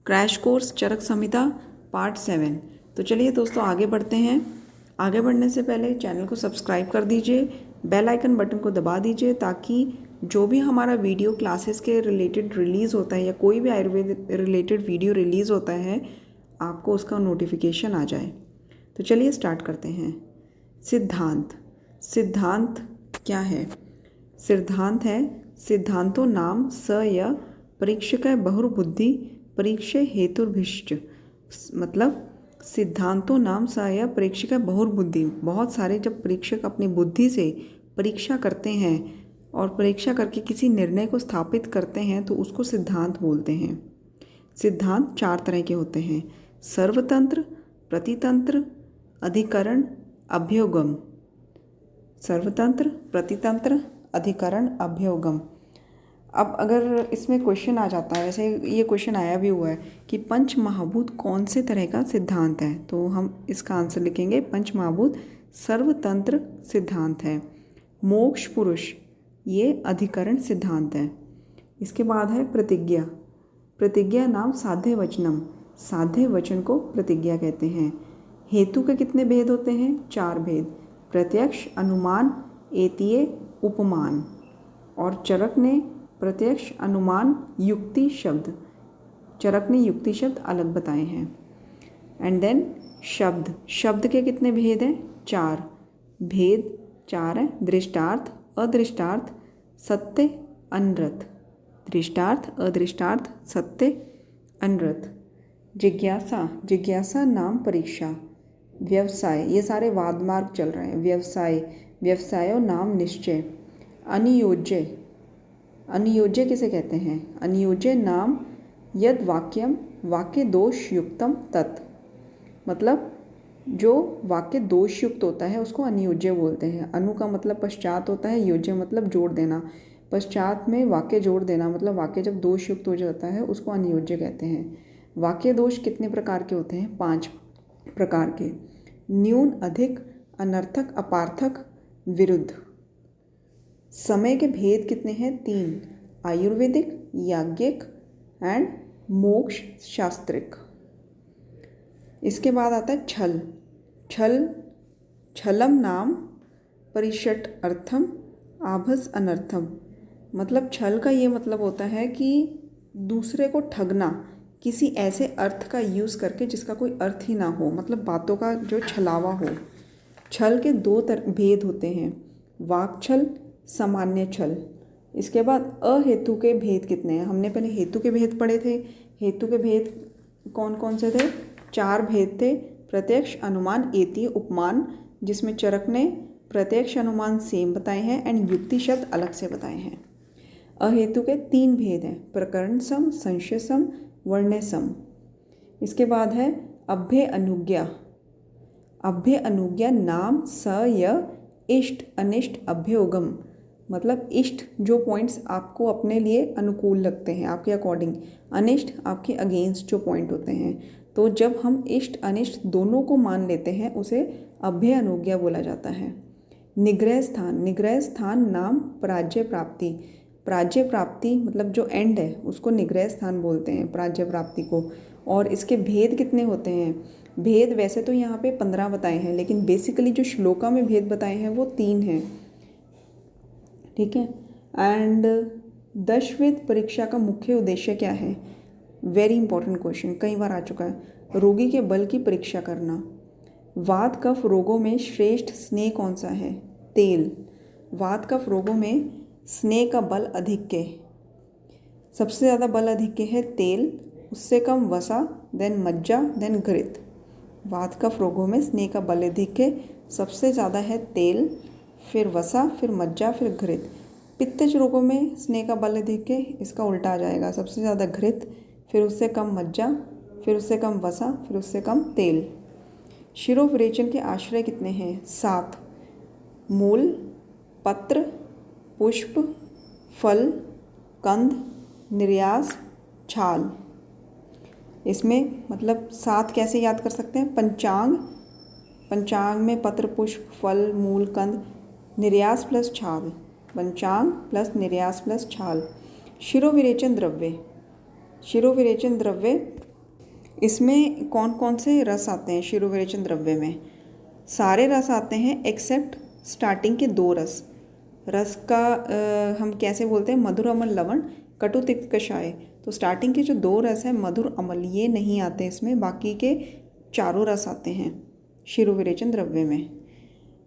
Crash course चरक संहिता part 7। तो चलिए दोस्तों आगे बढ़ते हैं। आगे बढ़ने से पहले चैनल को सब्सक्राइब कर दीजिए, बेल आइकन बटन को दबा दीजिए ताकि जो भी हमारा वीडियो क्लासेस के रिलेटेड रिलीज़ होता है या कोई भी आयुर्वेद रिलेटेड वीडियो रिलीज़ होता है आपको उसका नोटिफिकेशन आ जाए। तो चलिए स्टार्ट करते हैं। सिद्धांत। सिद्धांत क्या है? सिद्धांत है सिद्धांतो नाम स य परीक्षक बहुर्बुद्धि परीक्षे हेतुर्भिश्च। मतलब सिद्धांतों नाम स य परीक्षक बहुर्बुद्धि, बहुत सारे जब परीक्षक अपनी बुद्धि से परीक्षा करते हैं और परीक्षा करके किसी निर्णय को स्थापित करते हैं तो उसको सिद्धांत बोलते हैं। सिद्धांत 4 तरह के होते हैं: सर्वतंत्र, प्रतितंत्र, अधिकरण, अभ्युगम। सर्वतंत्र, प्रतितंत्र, अधिकरण, अभ्युगम। अब अगर इसमें क्वेश्चन आ जाता है, वैसे ये क्वेश्चन आया भी हुआ है कि पंच महाभूत कौन से तरह का सिद्धांत है, तो हम इसका आंसर लिखेंगे पंच महाभूत सर्वतंत्र सिद्धांत है। मोक्ष पुरुष ये अधिकरण सिद्धांत है। इसके बाद है प्रतिज्ञा। प्रतिज्ञा नाम साध्य वचनम, साध्य वचन को प्रतिज्ञा कहते हैं। हेतु के कितने भेद होते हैं? 4 भेद: प्रत्यक्ष, अनुमान, एतीय, उपमान। और चरक ने प्रत्यक्ष, अनुमान, युक्ति शब्द, चरक ने युक्ति शब्द अलग बताए हैं। एंड देन शब्द। शब्द के कितने भेद हैं? 4 भेद 4 हैं: दृष्टार्थ, अदृष्टार्थ, सत्य, अनृत। दृष्टार्थ, अदृष्टार्थ, सत्य, अनृत। जिज्ञासा। जिज्ञासा नाम परीक्षा। व्यवसाय, ये सारे वाद मार्ग चल रहे हैं। व्यवसाय, व्यवसायो नाम निश्चय। अनियोज्य। अनियोज्य किसे कहते हैं? अनियोज्य नाम यद वाक्यम वाक्य दोष युक्तम तत्। मतलब जो वाक्य दोष युक्त होता है उसको अनियोज्य बोलते हैं। अनु का मतलब पश्चात होता है, योज्य मतलब जोड़ देना। पश्चात में वाक्य जोड़ देना, मतलब वाक्य जब दोष युक्त हो जाता है उसको अनियोज्य कहते हैं। वाक्य दोष कितने प्रकार के होते हैं? 5 प्रकार के: न्यून, अधिक, अनर्थक, अपार्थक, विरुद्ध। समय के भेद कितने हैं? 3: आयुर्वेदिक, याज्ञिक एंड मोक्ष शास्त्रिक। इसके बाद आता है छल। छल, छलम नाम परिषट अर्थम आभस अनर्थम। मतलब छल का ये मतलब होता है कि दूसरे को ठगना, किसी ऐसे अर्थ का यूज़ करके जिसका कोई अर्थ ही ना हो, मतलब बातों का जो छलावा हो। छल के 2 भेद होते हैं: वाक छल, सामान्य छल। इसके बाद अहेतु के भेद कितने हैं? हमने पहले हेतु के भेद पढ़े थे। हेतु के भेद कौन कौन से थे? 4 भेद थे: प्रत्यक्ष, अनुमान, एतीय, उपमान, जिसमें चरक ने प्रत्यक्ष अनुमान सेम बताए हैं एंड युक्ति शब्द अलग से बताए हैं। अहेतु के 3 भेद हैं: प्रकरण सम, संशय सम, वर्ण्य सम। इसके बाद है अभ्य अनुज्ञा। अभ्य अनुज्ञा नाम स य इष्ट अनिष्ट अभ्योगम। मतलब इष्ट जो पॉइंट्स आपको अपने लिए अनुकूल लगते हैं, आपके अकॉर्डिंग, अनिष्ट आपके अगेंस्ट जो पॉइंट होते हैं। तो जब हम इष्ट अनिष्ट दोनों को मान लेते हैं उसे अभ्य अनुज्ञा बोला जाता है। निग्रह स्थान। निग्रह स्थान नाम प्राज्य प्राप्ति। प्राज्य प्राप्ति मतलब जो एंड है उसको निग्रह स्थान बोलते हैं, प्राज्य प्राप्ति को। और इसके भेद कितने होते हैं? भेद वैसे तो यहाँ पे 15 बताए हैं, लेकिन बेसिकली जो श्लोका में भेद बताए हैं वो 3 हैं। ठीक है। एंड दशविध परीक्षा का मुख्य उद्देश्य क्या है? वेरी इंपॉर्टेंट क्वेश्चन, कई बार आ चुका है। रोगी के बल की परीक्षा करना। वात कफ रोगों में श्रेष्ठ स्नेह कौन सा है? तेल। वात कफ रोगों में स्नेह का बल अधिक के, सबसे ज़्यादा बल अधिक के है तेल, उससे कम वसा, देन मज्जा, देन घृत। वात कफ रोगों में स्नेह का बल अधिक के, सबसे ज़्यादा है तेल, फिर वसा, फिर मज्जा, फिर घृत। पित्तज रोगों में स्नेह का बल अधिक के, इसका उल्टा आ जाएगा, सबसे ज़्यादा घृत, फिर उससे कम मज्जा, फिर उससे कम वसा, फिर उससे कम तेल। शिरोविरेचन के आश्रय कितने हैं? 7: मूल, पत्र, पुष्प, फल, कंद, निर्यास, छाल। इसमें मतलब 7 कैसे याद कर सकते हैं? पंचांग, पंचांग में पत्र, पुष्प, फल, मूल, कंद, निर्यास प्लस छाल। पंचांग प्लस निर्यास प्लस छाल। शिरोविरेचन द्रव्य। शिरोविरेचन द्रव्य इसमें कौन कौन से रस आते हैं शिरो विरेचन द्रव्य में? सारे रस आते हैं एक्सेप्ट स्टार्टिंग के 2 रस। रस का हम कैसे बोलते हैं? मधुर अम्ल लवण कटु तिक्त कषाय। तो स्टार्टिंग के जो 2 रस हैं मधुर अम्ल, ये नहीं आते इसमें, बाकी के चारों रस आते हैं शिरो विरेचन द्रव्य में।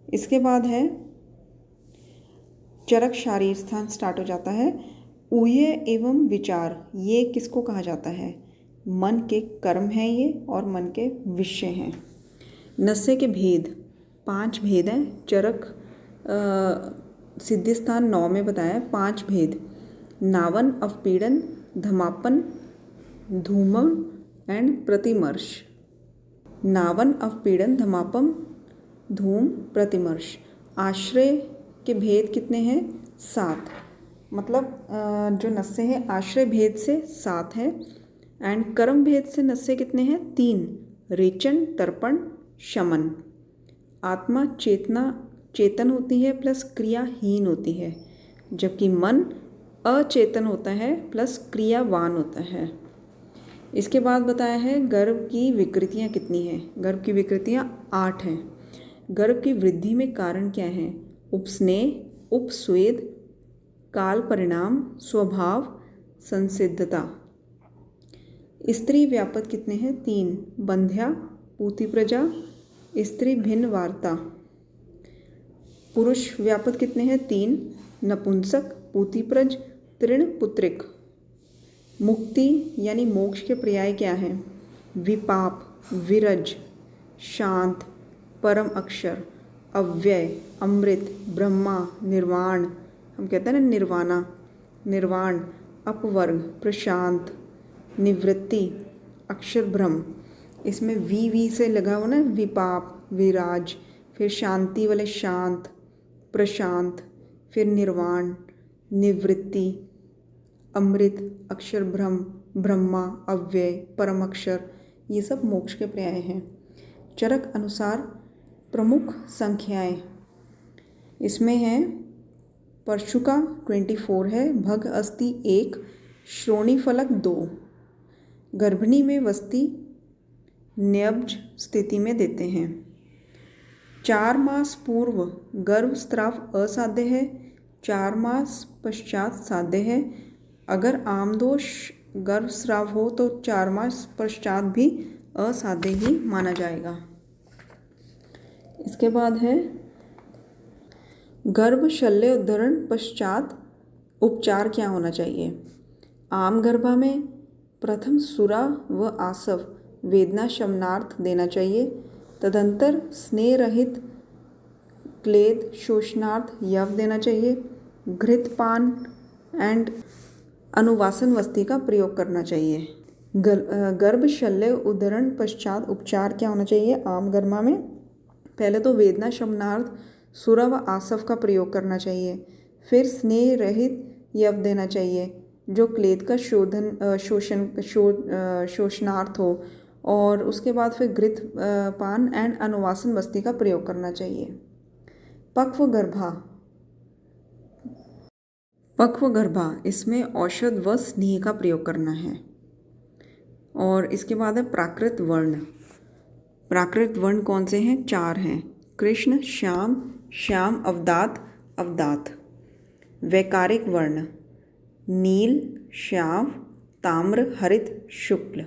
इसके बाद है चरक शारीर स्थान स्टार्ट हो जाता है। ऊह्य एवं विचार, ये किसको कहा जाता है? मन के कर्म हैं ये और मन के विषय हैं। नस्य के भेद, 5 भेद हैं। चरक सिद्धि स्थान 9 में बताया है 5 भेद। नावन, अवपीड़न, धमापन, धूमन एंड प्रतिमर्श। नावन, अवपीड़न, धमापन, धूम, प्रतिमर्श। आश्रय के भेद कितने हैं? 7। मतलब जो नस्य है आश्रय भेद से 7 है। एंड कर्म भेद से नस्य कितने हैं? 3। रेचन, तर्पण, शमन। आत्मा चेतन होती है प्लस क्रियाहीन होती है, जबकि मन अचेतन होता है प्लस क्रियावान होता है। इसके बाद बताया है गर्भ की विकृतियाँ कितनी हैं? गर्भ की विकृतियाँ 8 हैं। गर्भ की वृद्धि में कारण क्या है? उपस्नेह, उपस्वेद, काल परिणाम, स्वभाव, संसिद्धता। स्त्री व्यापक कितने हैं? 3। बंध्या, पूति प्रजा, स्त्री भिन्न वार्ता। पुरुष व्यापक कितने हैं? 3। नपुंसक, पूतिप्रज, तृण, पुत्रिक। मुक्ति यानी मोक्ष के पर्याय क्या हैं? विपाप, विरज, शांत, परम अक्षर, अव्यय, अमृत, ब्रह्मा, निर्वाण, हम कहते हैं ना निर्वाणा, निर्वाण, अपवर्ग, प्रशांत, निवृत्ति, अक्षर ब्रह्म। इसमें वी से लगा हुआ ना, विपाप, विराज, फिर शांति वाले शांत, प्रशांत, फिर निर्वाण, निवृत्ति, अमृत, अक्षर ब्रह्म, ब्रह्मा, अव्यय, परम अक्षर, ये सब मोक्ष के पर्याय हैं। चरक अनुसार प्रमुख संख्याएं इसमें हैं परशुका 24 है, भग अस्थि 1, श्रोणी फलक 2। गर्भिणी में वस्ती न्यब्ज स्थिति में देते हैं। 4 मास पूर्व गर्भस्राव असाध्य है, 4 मास पश्चात साध्य है। अगर आमदोष गर्भस्राव हो तो 4 मास पश्चात भी असाध्य ही माना जाएगा। इसके बाद है गर्भ शल्य उद्धरण पश्चात उपचार क्या होना चाहिए? आम गर्भा में प्रथम सुरा व आसव वेदना शमनार्थ देना चाहिए। तदंतर स्नेह रहित क्लेद शोषणार्थ यव देना चाहिए। घृतपान एंड अनुवासन वस्ती का प्रयोग करना चाहिए। गर्भ शल्य उद्धरण पश्चात उपचार क्या होना चाहिए? आम गर्भा में पहले तो वेदना शमनार्थ सुरा व आसव का प्रयोग करना चाहिए, फिर स्नेह रहित यव देना चाहिए जो क्लेद का शोषणार्थ हो, और उसके बाद फिर घृत पान एंड अनुवासन वस्ती का प्रयोग करना चाहिए। पक्व गर्भा इसमें औषध व स्नेह का प्रयोग करना है। और इसके बाद है प्राकृत वर्ण। प्राकृत वर्ण कौन से हैं? 4 हैं। कृष्ण, श्याम, श्याम, अवदात, अवदात। वैकारिक वर्ण नील, श्याम, ताम्र, हरित, शुक्ल।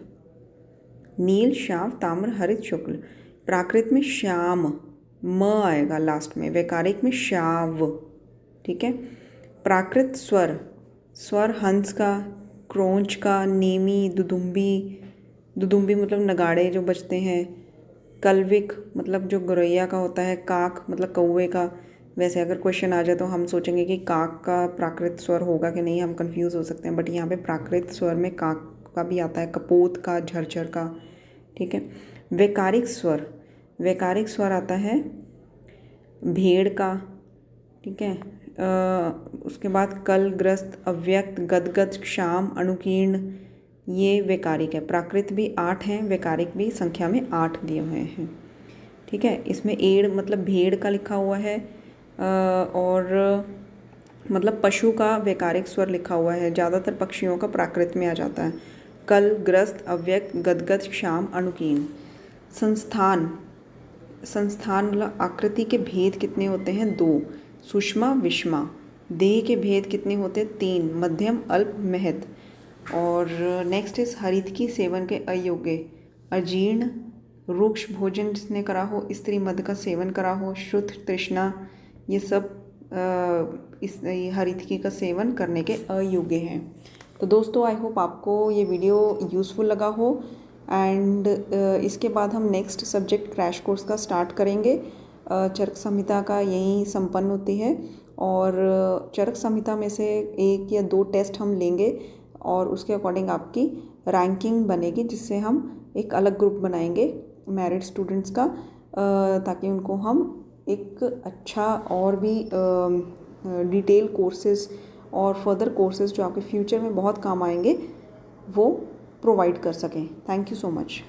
नील, श्याम, ताम्र, हरित, शुक्ल। प्राकृत में श्याम, म आएगा लास्ट में, वैकारिक में श्याव। ठीक है। प्राकृत स्वर, स्वर हंस का, क्रोंच का, नेमी, दुदुम्बी, दुदुम्बी मतलब नगाड़े जो बजते हैं, कल्विक मतलब जो गौरैया का होता है, काक मतलब कौवे का। वैसे अगर क्वेश्चन आ जाए तो हम सोचेंगे कि काक का प्राकृत स्वर होगा कि नहीं, हम कंफ्यूज हो सकते हैं, बट यहाँ पे प्राकृत स्वर में काक का भी आता है, कपोत का, झरझर का। ठीक है। वैकारिक स्वर, वैकारिक स्वर आता है भेड़ का। ठीक है। उसके बाद कल, ग्रस्त, अव्यक्त, गदगद, क्षाम, अनुकीर्ण, ये वैकारिक है। प्राकृत भी 8 हैं, वैकारिक भी संख्या में 8 दिए हुए हैं। ठीक है। इसमें एड़ मतलब भेड़ का लिखा हुआ है, और मतलब पशु का वैकारिक स्वर लिखा हुआ है। ज़्यादातर पक्षियों का प्राकृत में आ जाता है। कल, ग्रस्त, अव्यक्त, गदगद, श्याम, अणुकीन। संस्थान मतलब आकृति के भेद कितने होते हैं? 2। सुषमा, विषमा। देह के भेद कितने होते हैं? 3। मध्यम, अल्प, महत। और नेक्स्ट इज हरितकी सेवन के अयोग्य। अजीर्ण, रुक्ष भोजन जिसने करा हो, स्त्री मद का सेवन करा हो, श्रुत, तृष्णा, ये सब इस हरितकी का सेवन करने के अयोग्य हैं। तो दोस्तों आई होप आपको ये वीडियो यूज़फुल लगा हो एंड इसके बाद हम नेक्स्ट सब्जेक्ट क्रैश कोर्स का स्टार्ट करेंगे। चरक संहिता का यहीं संपन्न होती है और चरक संहिता में से 1 या 2 टेस्ट हम लेंगे और उसके अकॉर्डिंग आपकी रैंकिंग बनेगी, जिससे हम एक अलग ग्रुप बनाएंगे मैरिड स्टूडेंट्स का, ताकि उनको हम एक अच्छा और भी डिटेल कोर्सेज़ और फर्दर कोर्सेज़ जो आपके फ्यूचर में बहुत काम आएंगे वो प्रोवाइड कर सकें। Thank you so much.